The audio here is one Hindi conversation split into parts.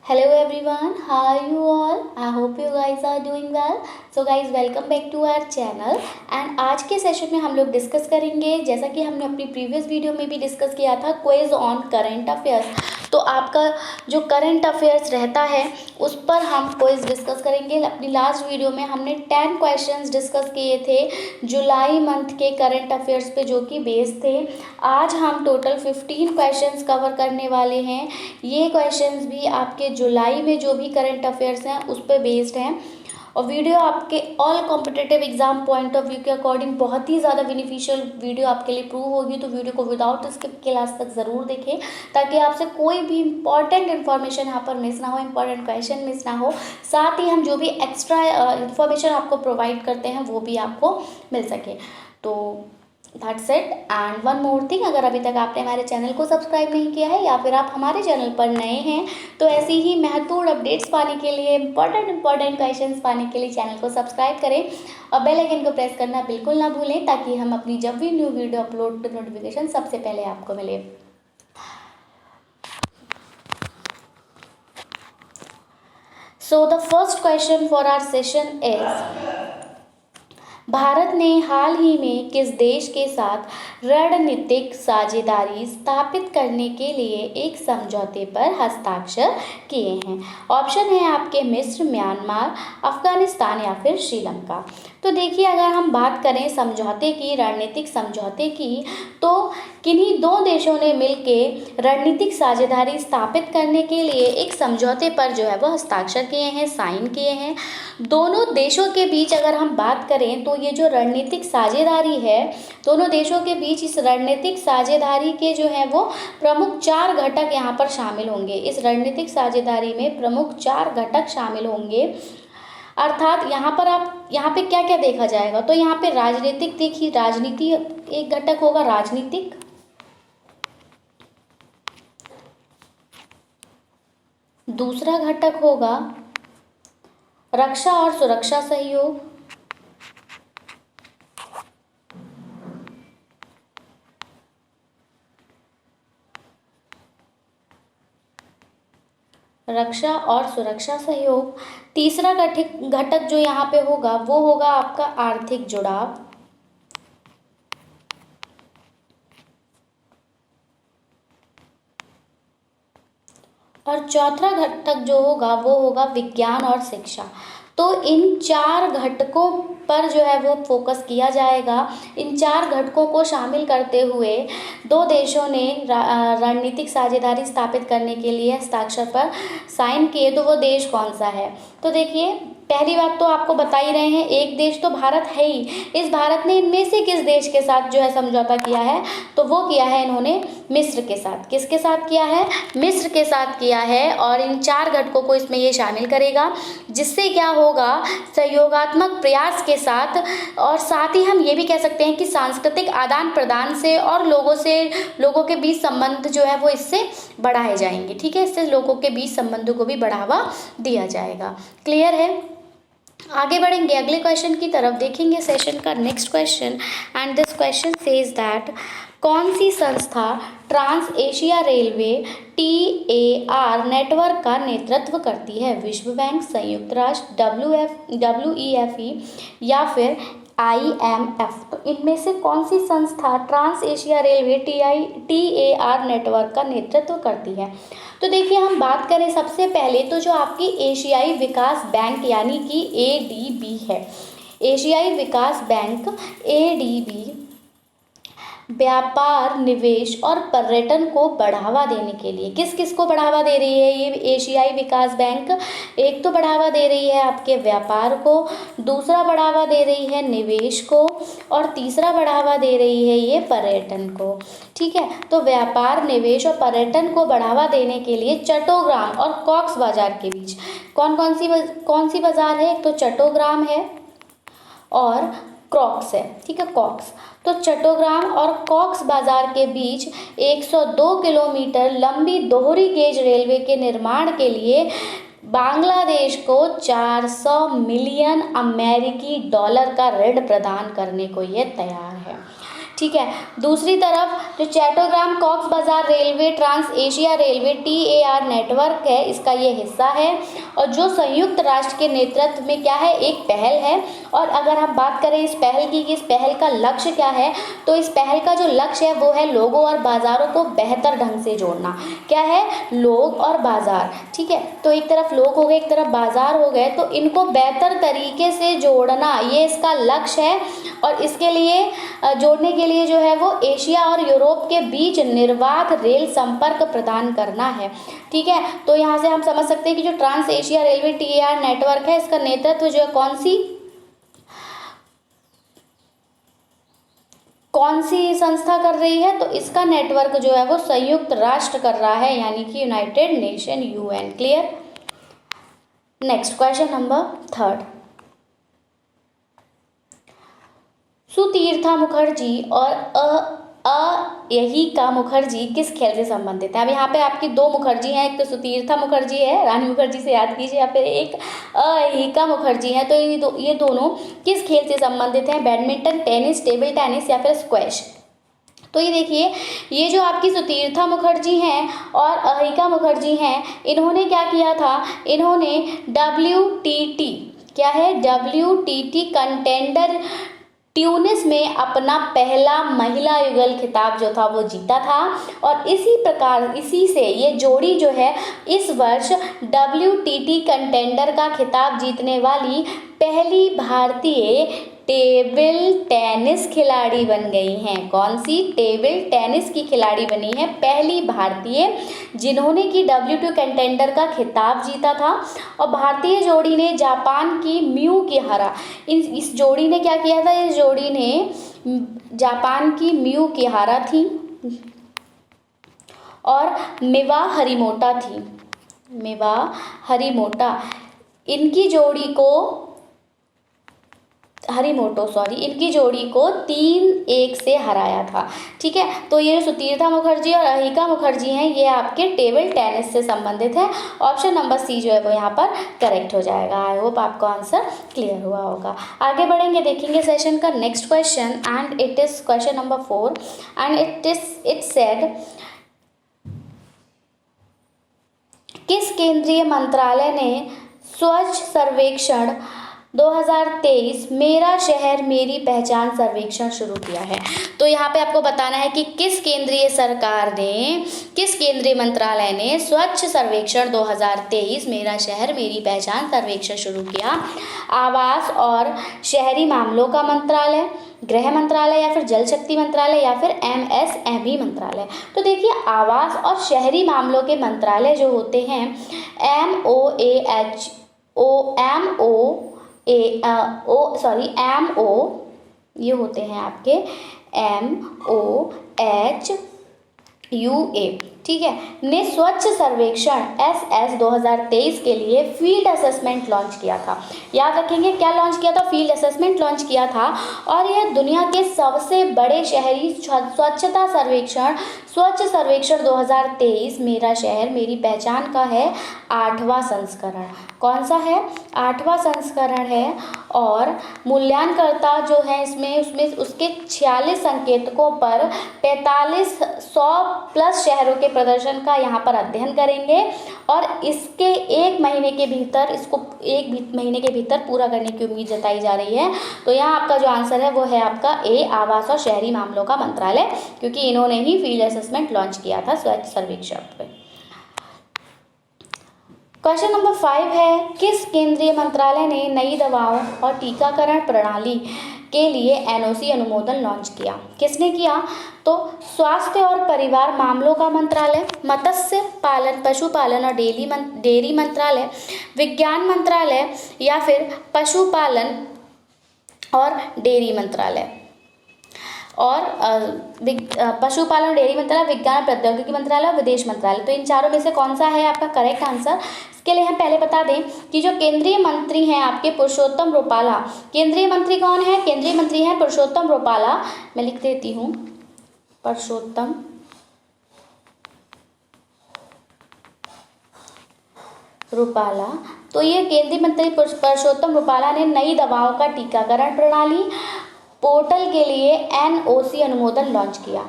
Hello everyone, how are you all? I hope you guys are doing well. So guys, welcome back to our channel and आज के सेशन में हम लोग डिस्कस करेंगे, जैसा कि हमने अपनी प्रीवियस वीडियो में भी डिस्कस किया था, क्विज ऑन करंट अफेयर्स। तो आपका जो करंट अफेयर्स रहता है उस पर हम क्विज डिस्कस करेंगे। अपनी लास्ट वीडियो में हमने 10 क्वेश्चंस डिस्कस किए थे जुलाई मंथ के करंट अफेयर्स पे, जो कि बेस्ड थे। आज हम टोटल 15 क्वेश्चंस कवर करने वाले हैं। ये क्वेश्चंस भी आपके जुलाई में जो भी करंट अफेयर्स हैं उस पर बेस्ड हैं और वीडियो आपके all competitive exam point of view के अकॉर्डिंग बहुत ही ज़्यादा बेनिफिशियल वीडियो आपके लिए प्रूव होगी। तो वीडियो को विदाउट स्किप के लास्ट तक ज़रूर देखें ताकि आपसे कोई भी इंपॉर्टेंट इन्फॉर्मेशन यहाँ पर मिस ना हो, इंपॉर्टेंट क्वेश्चन मिस ना हो। साथ ही हम जो भी एक्स्ट्रा इन्फॉर्मेशन आपको प्रोवाइड करते हैं वो भी आपको मिल सके। तो that's it. And one more thing, अगर अभी तक आपने हमारे चैनल को सब्सक्राइब नहीं किया है या फिर आप हमारे चैनल पर नए हैं तो ऐसी ही महत्वपूर्ण अपडेट्स पाने के लिए, इंपॉर्टेंट क्वेश्चंस पाने के लिए चैनल को सब्सक्राइब करें और बेल आइकन को प्रेस करना बिल्कुल ना भूलें ताकि हम अपनी जब भी न्यू वीडियो अपलोड तो नोटिफिकेशन सबसे पहले आपको मिले। So the first question for our session is, Bharat ने हाल ही में किस देश के साथ रणनीतिक साझेदारी स्थापित करने के लिए एक समझौते पर हस्ताक्षर किए हैं? ऑप्शन है आपके मिस्र, म्यांमार, अफगानिस्तान या फिर श्रीलंका। तो देखिए, अगर हम बात करें समझौते की, रणनीतिक समझौते की, तो किन्हीं दो देशों ने मिलकर रणनीतिक साझेदारी स्थापित करने के लिए एक समझौते पर जो है वो हस्ताक्षर किए हैं, साइन किए हैं। दोनों देशों के बीच अगर हम बात करें तो ये जो रणनीतिक साझेदारी है, दोनों देशों के बीच इस रणनीतिक साझेदारी के जो है वो प्रमुख 4 घटक यहाँ पर शामिल होंगे। इस रणनीतिक साझेदारी में प्रमुख 4 घटक शामिल होंगे। अर्थात यहाँ पे क्या क्या देखा जाएगा, तो यहाँ पे राजनीतिक, देखिए राजनीति एक घटक होगा, राजनीतिक। दूसरा घटक होगा रक्षा और सुरक्षा सहयोग। रक्षा और सुरक्षा सहयोग। तीसरा घटक जो यहाँ पे होगा वो होगा आपका आर्थिक जुड़ाव। और चौथा घटक जो होगा वो होगा विज्ञान और शिक्षा। तो इन 4 घटकों पर जो है वो फोकस किया जाएगा। इन 4 घटकों को शामिल करते हुए दो देशों ने रणनीतिक साझेदारी स्थापित करने के लिए हस्ताक्षर पर साइन किए। तो वो देश कौन सा है? तो देखिए, पहली बात तो आपको बता ही रहे हैं, एक देश तो भारत है ही। इस भारत ने इनमें से किस देश के साथ जो है समझौता किया है? तो वो किया है इन्होंने मिस्र के साथ। किसके साथ किया है? मिस्र के साथ किया है। और इन 4 घटकों को इसमें ये शामिल करेगा, जिससे क्या होगा, सहयोगात्मक प्रयास के साथ, और साथ ही हम ये भी कह सकते हैं कि सांस्कृतिक आदान प्रदान से और लोगों के बीच संबंध जो है वो इससे बढ़ाए जाएंगे। ठीक है, इससे लोगों के बीच संबंधों को भी बढ़ावा दिया जाएगा। क्लियर है? आगे बढ़ेंगे, अगले क्वेश्चन की तरफ देखेंगे सेशन का next question. And this question says that, कौन सी संस्था Trans Asia Railway TAR network का नेतृत्व करती है? विश्व बैंक, संयुक्त राष्ट्र, WEFE या फिर IMF। तो इनमें से कौन सी संस्था Trans Asia Railway TAR network का नेतृत्व करती है? तो देखिए, हम बात करें सबसे पहले तो जो आपकी एशियाई विकास बैंक यानी कि ADB है। एशियाई विकास बैंक ADB व्यापार, निवेश और पर्यटन को बढ़ावा देने के लिए किस किस को बढ़ावा दे रही है? ये एशियाई विकास बैंक एक तो बढ़ावा दे रही है आपके व्यापार को, दूसरा बढ़ावा दे रही है निवेश को, और तीसरा बढ़ावा दे रही है ये पर्यटन को। ठीक है, तो व्यापार, निवेश और पर्यटन को बढ़ावा देने के लिए चट्टोग्राम और कॉक्स बाजार के बीच कौन सी बाजार है? एक तो चट्टोग्राम है और कॉक्स है। ठीक है, कॉक्स। तो चट्टोग्राम और कॉक्स बाजार के बीच 102 किलोमीटर लंबी दोहरी गेज रेलवे के निर्माण के लिए बांग्लादेश को 400 मिलियन अमेरिकी डॉलर का ऋण प्रदान करने को ये तैयार है। ठीक है। दूसरी तरफ जो Chattogram Cox's Bazar railway Trans Asia Railway TAR network है, इसका ये हिस्सा है और जो संयुक्त राष्ट्र के नेतृत्व में क्या है, एक पहल है। और अगर हम बात करें इस पहल की कि इस पहल का लक्ष्य क्या है, तो इस पहल का जो लक्ष्य है वो है लोगों और बाज़ारों को बेहतर ढंग से जोड़ना। क्या है, लोग और बाज़ार, ठीक है। तो एक तरफ लोग हो गए, एक तरफ बाज़ार हो गए, तो इनको बेहतर तरीके से जोड़ना ये इसका लक्ष्य है। और इसके लिए जोड़ने के लिए जो है वो एशिया और यूरोप के बीच निर्बाध रेल संपर्क प्रदान करना है, ठीक है। तो यहाँ से हम समझ सकते हैं कि जो Trans Asia Railway TAR network है, इसका नेतृत्व जो है कौन सी संस्था कर रही है, तो इसका नेटवर्क जो है वो संयुक्त राष्ट्र कर रहा है, यानी कि United nation UN। Clear. Next question number 3। Sutirtha Mukherjee और अयहिका मुखर्जी किस खेल से संबंधित है। अब यहाँ पे आपकी दो मुखर्जी हैं, एक तो सुतीर्था मुखर्जी है, रानी मुखर्जी से याद कीजिए, या फिर एक अयहिका मुखर्जी है। तो ये दोनों किस खेल से संबंधित हैं, बैडमिंटन, टेनिस, टेबल टेनिस या फिर स्क्वैश। तो ये देखिए, ये जो आपकी सुतीर्था मुखर्जी हैं और अयहिका मुखर्जी हैं, इन्होंने क्या किया था, इन्होंने WTT, क्या है, WTT कंटेंडर ट्यूनिस में अपना पहला महिला युगल खिताब जो था वो जीता था। और इसी प्रकार इसी से ये जोड़ी जो है इस वर्ष WTT कंटेंडर का खिताब जीतने वाली पहली भारतीय टेबल टेनिस खिलाड़ी बन गई हैं। कौन सी, टेबल टेनिस की खिलाड़ी बनी है पहली भारतीय, जिन्होंने कि WTT कंटेंडर का खिताब जीता था। और भारतीय जोड़ी ने जापान की म्यू की हरा। इस जोड़ी ने क्या किया था, इस जोड़ी ने जापान की म्यू की हारा थी और मिवा हरिमोटा थी, मिवा हरिमोटा, इनकी जोड़ी को इनकी जोड़ी को 3-1 से हराया था, ठीक है। तो ये सुतीर्था मुखर्जी और अयहिका मुखर्जी हैं, ये आपके टेबल टेनिस से संबंधित है। ऑप्शन नंबर C जो है वो यहाँ पर करेक्ट हो जाएगा। आई होप आपको आंसर क्लियर हुआ होगा। आगे बढ़ेंगे, देखेंगे सेशन का next question and it is question number 4 and it said, किस केंद्रीय मंत्रालय ने स्वच्छ सर्वेक्षण 2023 मेरा शहर मेरी पहचान सर्वेक्षण शुरू किया है। तो यहाँ पे आपको बताना है कि किस केंद्रीय मंत्रालय ने स्वच्छ सर्वेक्षण 2023 मेरा शहर मेरी पहचान सर्वेक्षण शुरू किया। आवास और शहरी मामलों का मंत्रालय, गृह मंत्रालय या फिर जल शक्ति मंत्रालय या फिर MSME मंत्रालय। तो देखिए, आवास और शहरी मामलों के मंत्रालय जो होते हैं MO ये होते हैं आपके MOHUA, ठीक है, ने स्वच्छ सर्वेक्षण SS 2023 के लिए फील्ड असेसमेंट लॉन्च किया था। याद रखेंगे, क्या लॉन्च किया था, फील्ड असेसमेंट लॉन्च किया था। और यह दुनिया के सबसे बड़े शहरी स्वच्छता सर्वेक्षण स्वच्छ सर्वेक्षण 2023 मेरा शहर मेरी पहचान का है 8वां संस्करण। कौन सा है, 8वां संस्करण है। और मूल्यांकनकर्ता जो है उसमें उसके 46 संकेतकों पर 4500+ शहरों के प्रदर्शन का यहाँ पर अध्ययन करेंगे और इसको 1 महीने के भीतर पूरा करने की उम्मीद जताई जा रही है। तो यहाँ आपका जो आंसर है वो है आपका A, आवास और शहरी मामलों का मंत्रालय, क्योंकि इन्होंने ही फील्ड असेसमेंट लॉन्च किया था स्वच्छ सर्वेक्षण पे। क्वेश्चन नंबर 5 है, किस केंद्रीय मंत्रालय ने नई दवाओं और टीकाकरण प्रणाली के लिए NOC अनुमोदन लॉन्च किया। किसने किया, तो स्वास्थ्य और परिवार मामलों का मंत्रालय, मत्स्य पालन, पशुपालन और डेयरी मंत्रालय, विज्ञान मंत्रालय या फिर पशुपालन और डेयरी मंत्रालय। और पशुपालन डेयरी मंत्रालय, विज्ञान प्रौद्योगिकी मंत्रालय और विदेश मंत्रालय। तो इन चारों में से कौन सा है आपका करेक्ट आंसर। इसके लिए हम पहले बता दें कि जो केंद्रीय मंत्री हैं आपके पुरुषोत्तम रुपाला, केंद्रीय मंत्री कौन है, केंद्रीय मंत्री हैं पुरुषोत्तम रुपाला। मैं लिख देती हूँ, पुरुषोत्तम रुपाला। तो ये केंद्रीय मंत्री पुरुषोत्तम रुपाला ने नई दवाओं का टीकाकरण प्रणाली, पोर्टल के लिए NOC अनुमोदन लॉन्च किया।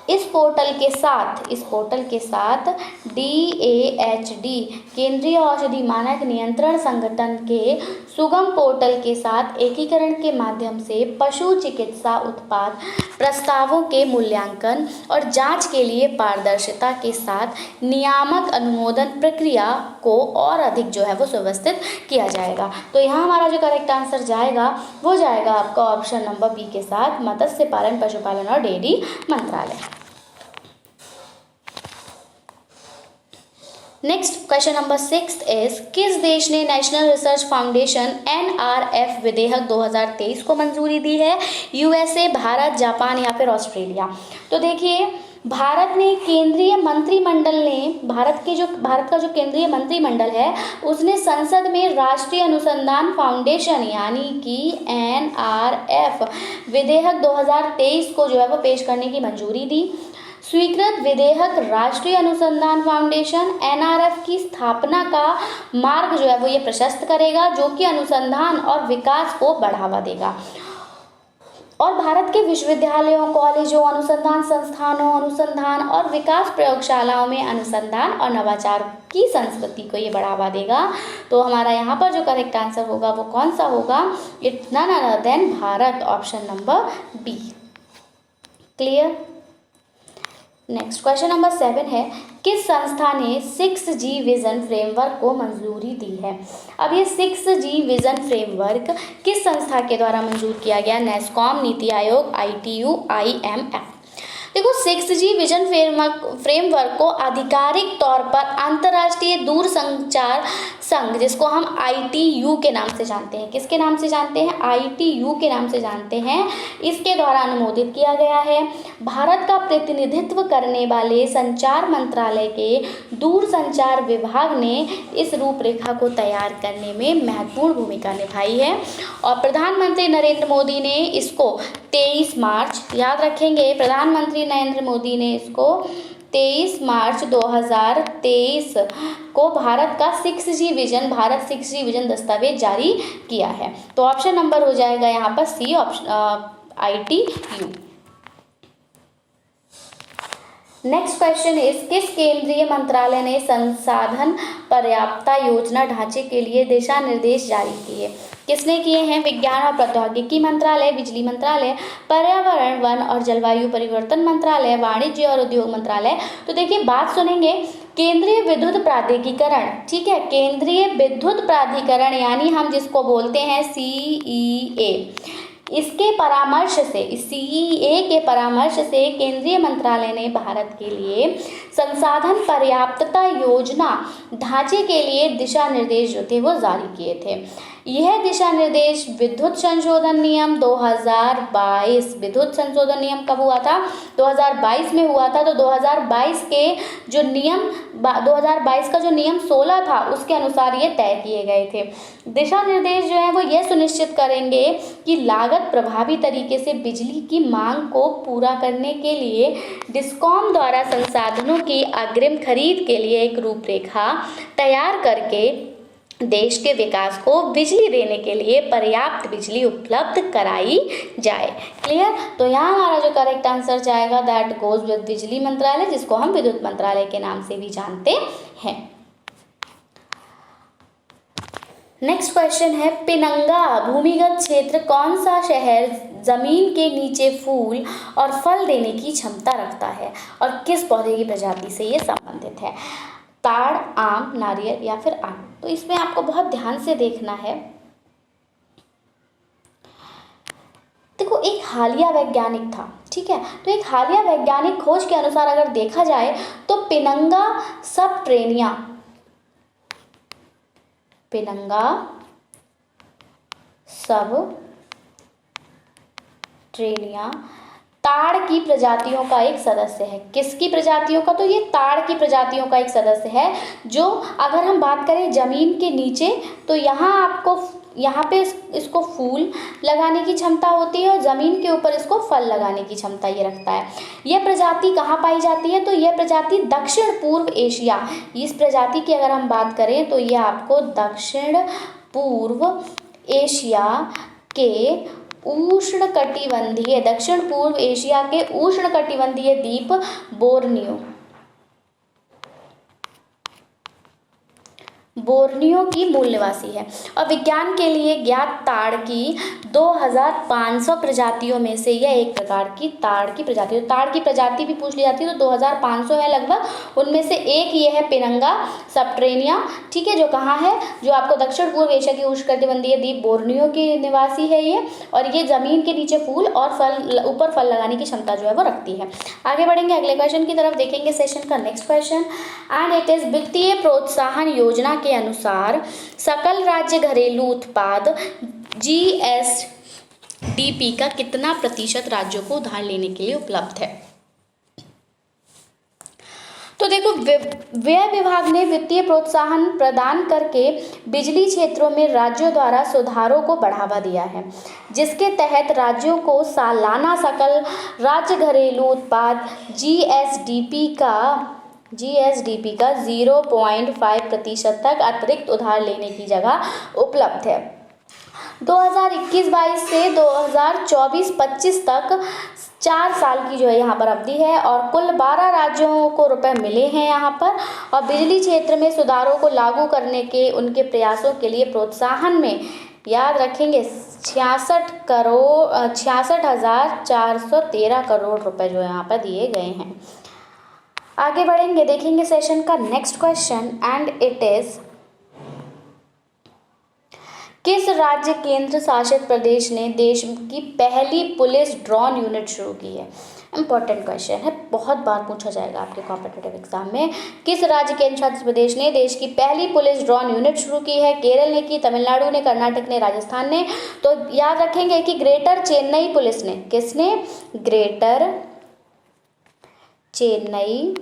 इस पोर्टल के साथ DAHD केंद्रीय औषधि मानक नियंत्रण संगठन के सुगम पोर्टल के साथ एकीकरण के माध्यम से पशु चिकित्सा उत्पाद प्रस्तावों के मूल्यांकन और जांच के लिए पारदर्शिता के साथ नियामक अनुमोदन प्रक्रिया को और अधिक जो है वो सुव्यवस्थित किया जाएगा। तो यहाँ हमारा जो करेक्ट आंसर जाएगा वो जाएगा आपका ऑप्शन नंबर बी के साथ मत्स्य पालन, पशुपालन और डेयरी मंत्रालय। नेक्स्ट क्वेश्चन नंबर 6 इज किस देश ने नेशनल रिसर्च फाउंडेशन NRF विधेयक 2023 को मंजूरी दी है? USA, भारत, जापान या फिर ऑस्ट्रेलिया? तो देखिए भारत का जो केंद्रीय मंत्रिमंडल है उसने संसद में राष्ट्रीय अनुसंधान फाउंडेशन यानी कि NRF विधेयक 2023 को जो है वो पेश करने की मंजूरी दी। स्वीकृत विधेयक राष्ट्रीय अनुसंधान फाउंडेशन NRF की स्थापना का मार्ग जो है वो ये प्रशस्त करेगा, जो कि अनुसंधान और विकास को बढ़ावा देगा और भारत के विश्वविद्यालयों, कॉलेजों, अनुसंधान संस्थानों, अनुसंधान और विकास प्रयोगशालाओं में अनुसंधान और नवाचार की संस्कृति को ये बढ़ावा देगा। तो हमारा यहाँ पर जो करेक्ट आंसर होगा वो कौन सा होगा? It's none other than Bharat, option number B. Clear? Next question number 7 है किस संस्था ने 6G विजन फ्रेमवर्क को मंजूरी दी है? अब ये 6G विजन फ्रेमवर्क किस संस्था के द्वारा मंजूर किया गया? NASSCOM, NITI Aayog, ITU, IMF। देखो 6G विजन फ्रेमवर्क को आधिकारिक तौर पर अंतर्राष्ट्रीय दूरसंचार संघ, जिसको हम ITU के नाम से जानते हैं, किसके नाम से जानते हैं? ITU के नाम से जानते हैं, इसके द्वारा अनुमोदित किया गया है। भारत का प्रतिनिधित्व करने वाले संचार मंत्रालय के दूरसंचार विभाग ने इस रूपरेखा को तैयार करने में महत्वपूर्ण भूमिका निभाई है और प्रधानमंत्री नरेंद्र मोदी ने इसको 23 मार्च, याद रखेंगे, प्रधानमंत्री नरेंद्र मोदी ने इसको 23 मार्च 2023 को भारत 6G विजन दस्तावेज जारी किया है। तो ऑप्शन नंबर हो जाएगा यहाँ पर सी, ITU। नेक्स्ट क्वेश्चन इज किस केंद्रीय मंत्रालय ने संसाधन पर्याप्तता योजना ढांचे के लिए दिशा निर्देश जारी किए? किसने किए हैं? विज्ञान और प्रौद्योगिकी मंत्रालय, बिजली मंत्रालय, पर्यावरण, वन और जलवायु परिवर्तन मंत्रालय, वाणिज्य और उद्योग मंत्रालय। तो देखिए बात सुनेंगे, केंद्रीय विद्युत प्राधिकरण, ठीक है, केंद्रीय विद्युत प्राधिकरण यानी हम जिसको बोलते हैं CEA, इसके परामर्श से, CEA के परामर्श से केंद्रीय मंत्रालय ने भारत के लिए संसाधन पर्याप्तता योजना ढांचे के लिए दिशा निर्देश जो थे वो जारी किए थे। यह दिशा निर्देश विद्युत संशोधन नियम 2022, विद्युत संशोधन नियम कब हुआ था? 2022 में हुआ था। तो 2022 के जो नियम 2022 का जो नियम 16 था उसके अनुसार ये तय किए गए थे। दिशा निर्देश जो है वो ये सुनिश्चित करेंगे कि लागत प्रभावी तरीके से बिजली की मांग को पूरा करने के लिए डिस्कॉम द्वारा संसाधनों की अग्रिम खरीद के लिए एक रूपरेखा तैयार करके देश के विकास को बिजली देने के लिए पर्याप्त बिजली उपलब्ध कराई जाए। क्लियर? तो यहाँ हमारा जो करेक्ट आंसर जाएगा दैट गोज विद बिजली मंत्रालय, जिसको हम विद्युत मंत्रालय के नाम से भी जानते हैं। नेक्स्ट क्वेश्चन है पिनंगा भूमिगत क्षेत्र कौन सा शहर जमीन के नीचे फूल और फल देने की क्षमता रखता है और किस पौधे की प्रजाति से ये संबंधित है? ताड़, आम, नारियल या फिर आम? तो इसमें आपको बहुत ध्यान से देखना है। देखो एक हालिया वैज्ञानिक था, ठीक है, तो एक हालिया वैज्ञानिक खोज के अनुसार अगर देखा जाए तो पिनंगा सब ट्रेनिया ताड़ की प्रजातियों का एक सदस्य है। किसकी प्रजातियों का? तो ये ताड़ की प्रजातियों का एक सदस्य है, जो अगर हम बात करें जमीन के नीचे तो यहाँ पे इसको फूल लगाने की क्षमता होती है और ज़मीन के ऊपर इसको फल लगाने की क्षमता ये रखता है। यह प्रजाति कहाँ पाई जाती है? तो यह प्रजाति दक्षिण पूर्व एशिया, इस प्रजाति की अगर हम बात करें तो यह आपको दक्षिण पूर्व एशिया के उष्णकटिबंधीय, दक्षिण पूर्व एशिया के उष्णकटिबंधीय द्वीप बोर्नियो की मूल निवासी है। और विज्ञान के लिए ज्ञात ताड़ की 2500 प्रजातियों में से यह एक प्रकार की ताड़ की प्रजाति है। ताड़ की प्रजाति भी पूछ ली जाती है तो 2500 है लगभग। उनमें से एक ये है पिनंगा सब्ट्रेनिया, ठीक है, जो कहाँ है, जो आपको दक्षिण पूर्व एशिया की उष्णकटिबंधीय द्वीप बोर्नियो की निवासी है ये। और ये जमीन के नीचे फूल और फल, ऊपर फल लगाने की क्षमता जो है वो रखती है। आगे बढ़ेंगे अगले क्वेश्चन की तरफ, देखेंगे सेशन का next question and it is वित्तीय प्रोत्साहन योजना के अनुसार सकल राज्य घरेलू उत्पाद GSDP का कितना प्रतिशत राज्यों को उधार लेने के लिए उपलब्ध है। तो देखो, व्यय विभाग ने वित्तीय प्रोत्साहन प्रदान करके बिजली क्षेत्रों में राज्यों द्वारा सुधारों को बढ़ावा दिया है, जिसके तहत राज्यों को सालाना सकल राज्य घरेलू उत्पाद GSDP का 0.5% तक अतिरिक्त उधार लेने की जगह उपलब्ध है। 2021-22 से 2024-25 तक 4 साल की जो है यहाँ पर अवधि है और कुल 12 राज्यों को रुपए मिले हैं यहाँ पर। और बिजली क्षेत्र में सुधारों को लागू करने के उनके प्रयासों के लिए प्रोत्साहन में याद रखेंगे 66,413 करोड़ रुपए जो यहाँ पर दिए गए हैं। आगे बढ़ेंगे, देखेंगे सेशन का next question and it is किस राज्य केंद्र शासित प्रदेश ने देश की पहली पुलिस ड्रोन यूनिट शुरू की है। इंपॉर्टेंट क्वेश्चन है, बहुत बार पूछा जाएगा आपके कॉम्पिटिटिव एग्जाम में। किस राज्य केंद्र शासित प्रदेश ने देश की पहली पुलिस ड्रोन यूनिट शुरू की है। केरल ने की, तमिलनाडु ने, कर्नाटक ने, राजस्थान ने। तो याद रखेंगे कि ग्रेटर चेन्नई पुलिस ने, किसने, ग्रेटर चेन्नई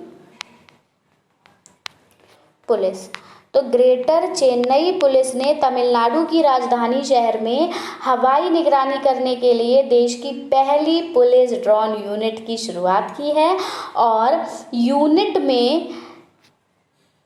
पुलिस। तो ग्रेटर चेन्नई पुलिस ने तमिलनाडु की राजधानी शहर में हवाई निगरानी करने के लिए देश की पहली पुलिस ड्रोन यूनिट की शुरुआत की है। और यूनिट में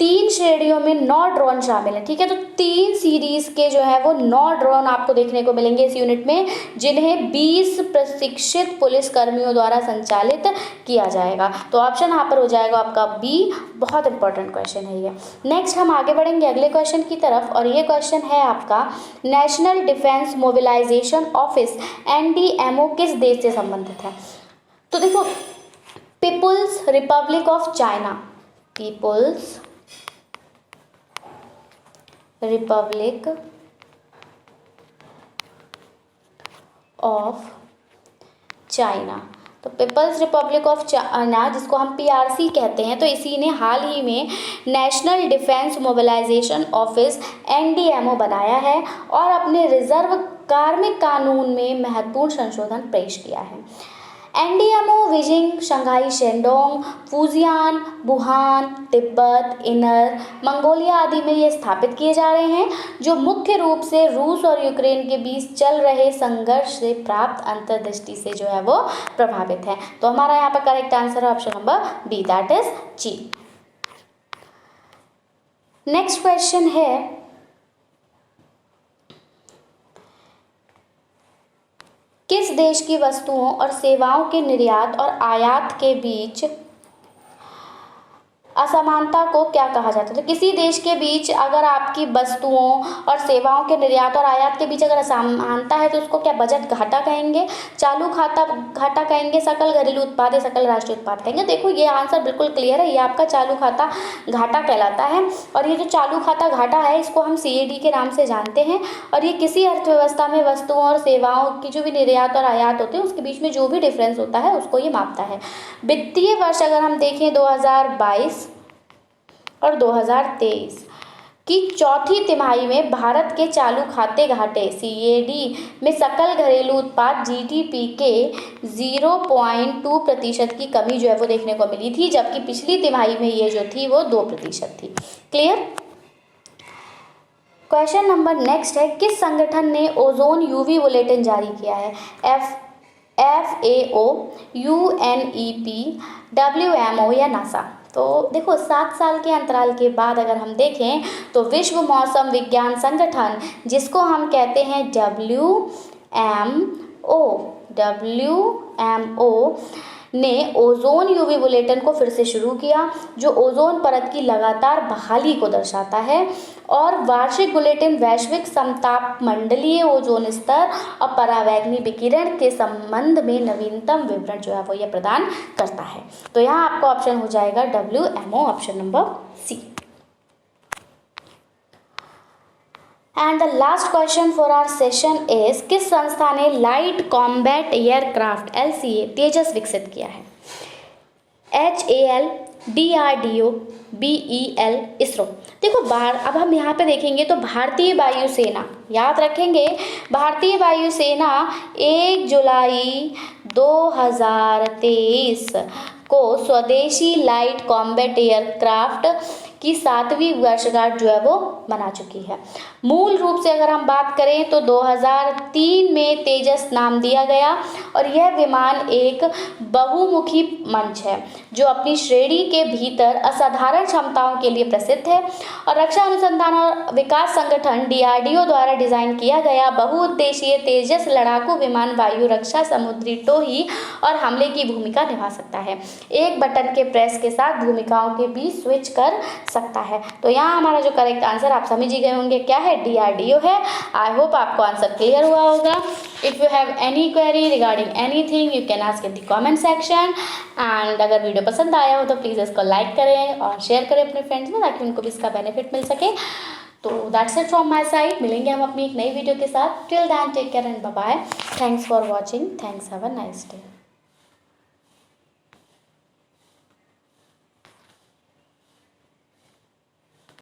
3 श्रेणियों में 9 ड्रोन शामिल है, ठीक है। तो 3 सीरीज के जो है वो 9 ड्रोन आपको देखने को मिलेंगे इस यूनिट में, जिन्हें 20 प्रशिक्षित पुलिस कर्मियों द्वारा संचालित किया जाएगा। तो ऑप्शन यहाँ पर हो जाएगा आपका बी। बहुत इंपॉर्टेंट क्वेश्चन है ये। नेक्स्ट हम आगे बढ़ेंगे अगले क्वेश्चन की तरफ और ये क्वेश्चन है आपका National Defence Mobilisation Office NDMO किस देश से संबंधित है। तो देखो, People's Republic of China, People's Republic of China. तो पीपल्स रिपब्लिक ऑफ चाइना, जिसको हम PRC कहते हैं, तो इसी ने हाल ही में National Defence Mobilisation Office NDMO बनाया है और अपने रिजर्व कार्मिक कानून में महत्वपूर्ण संशोधन पेश किया है। NDMO Beijing, Shanghai Shandong, Fujian, Wuhan, Tibet, inner Mongolia आदि में ये स्थापित किए जा रहे हैं, जो मुख्य रूप से रूस और यूक्रेन के बीच चल रहे संघर्ष से प्राप्त अंतर्दृष्टि से जो है वो प्रभावित है। तो हमारा यहाँ पर करेक्ट आंसर है option number B, that is जी। नेक्स्ट क्वेश्चन है किस देश की वस्तुओं और सेवाओं के निर्यात और आयात के बीच असमानता को क्या कहा जाता है। तो किसी देश के बीच अगर आपकी वस्तुओं और सेवाओं के निर्यात और आयात के बीच अगर असमानता है तो उसको क्या बजट घाटा कहेंगे, चालू खाता घाटा कहेंगे, सकल घरेलू उत्पाद या सकल राष्ट्रीय उत्पाद कहेंगे। देखो ये आंसर बिल्कुल क्लियर है, ये आपका चालू खाता घाटा कहलाता है। और ये जो चालू खाता घाटा है इसको हम CAD के नाम से जानते हैं। और ये किसी अर्थव्यवस्था में वस्तुओं और सेवाओं की जो भी निर्यात और आयात होते हैं उसके बीच में जो भी डिफरेंस होता है उसको ये मापता है। वित्तीय वर्ष अगर हम देखें 2022 और 2023 की चौथी तिमाही में भारत के चालू खाते घाटे CAD में सकल घरेलू उत्पाद GDP के 0.2% की कमी जो है वो देखने को मिली थी, जबकि पिछली तिमाही में ये जो थी वो 2% थी। क्लियर। क्वेश्चन नंबर नेक्स्ट है किस संगठन ने ओजोन UV बुलेटिन जारी किया है। FAO, UNEP, WMO या नासा। तो देखो 7 साल के अंतराल के बाद अगर हम देखें तो विश्व मौसम विज्ञान संगठन, जिसको हम कहते हैं WMO, WMO ने ओजोन यूवी बुलेटिन को फिर से शुरू किया, जो ओजोन परत की लगातार बहाली को दर्शाता है। और वार्षिक बुलेटिन वैश्विक समतापमंडलीय ओजोन स्तर और परावैंगनी विकिरण के संबंध में नवीनतम विवरण जो है वो ये प्रदान करता है। तो यहाँ आपका ऑप्शन हो जाएगा WMO, option number C. And the last question for our session is, किस संस्था ने light combat aircraft LCA Tejas विकसित किया है? HAL, DRDO, BEL, ISRO. देखो बाहर, अब हम यहाँ पे देखेंगे तो भारतीय वायुसेना, याद रखेंगे भारतीय वायुसेना 1 जुलाई 2023 को स्वदेशी लाइट कॉम्बैट एयरक्राफ्ट की 7वीं वर्षगांठ जो है वो मना चुकी है। मूल रूप से अगर हम बात करें तो 2003 में तेजस नाम दिया गया और यह विमान एक बहुमुखी मंच है जो अपनी श्रेणी के भीतर असाधारण क्षमताओं के लिए प्रसिद्ध है। और रक्षा अनुसंधान और विकास संगठन DRDO द्वारा डिजाइन किया गया बहुउद्देशीय तेजस लड़ाकू विमान वायु रक्षा, समुद्री टोही और हमले की भूमिका निभा सकता है। एक बटन के प्रेस के साथ भूमिकाओं के बीच स्विच कर सकता है। तो यहाँ हमारा जो करेक्ट आंसर आप समझ ही गए होंगे क्या है, DRDO है। आई होप आपको आंसर क्लियर हुआ होगा। If you have any query regarding anything you can ask in the comment section. And अगर वीडियो पसंद आया हो तो प्लीज़ इसको लाइक करें और शेयर करें अपने फ्रेंड्स में, ताकि उनको भी इसका बेनिफिट मिल सके। तो that's it from my side. मिलेंगे हम अपनी एक नई वीडियो के साथ। Till then take care and bye bye. Thanks for watching. Thanks, have a nice day.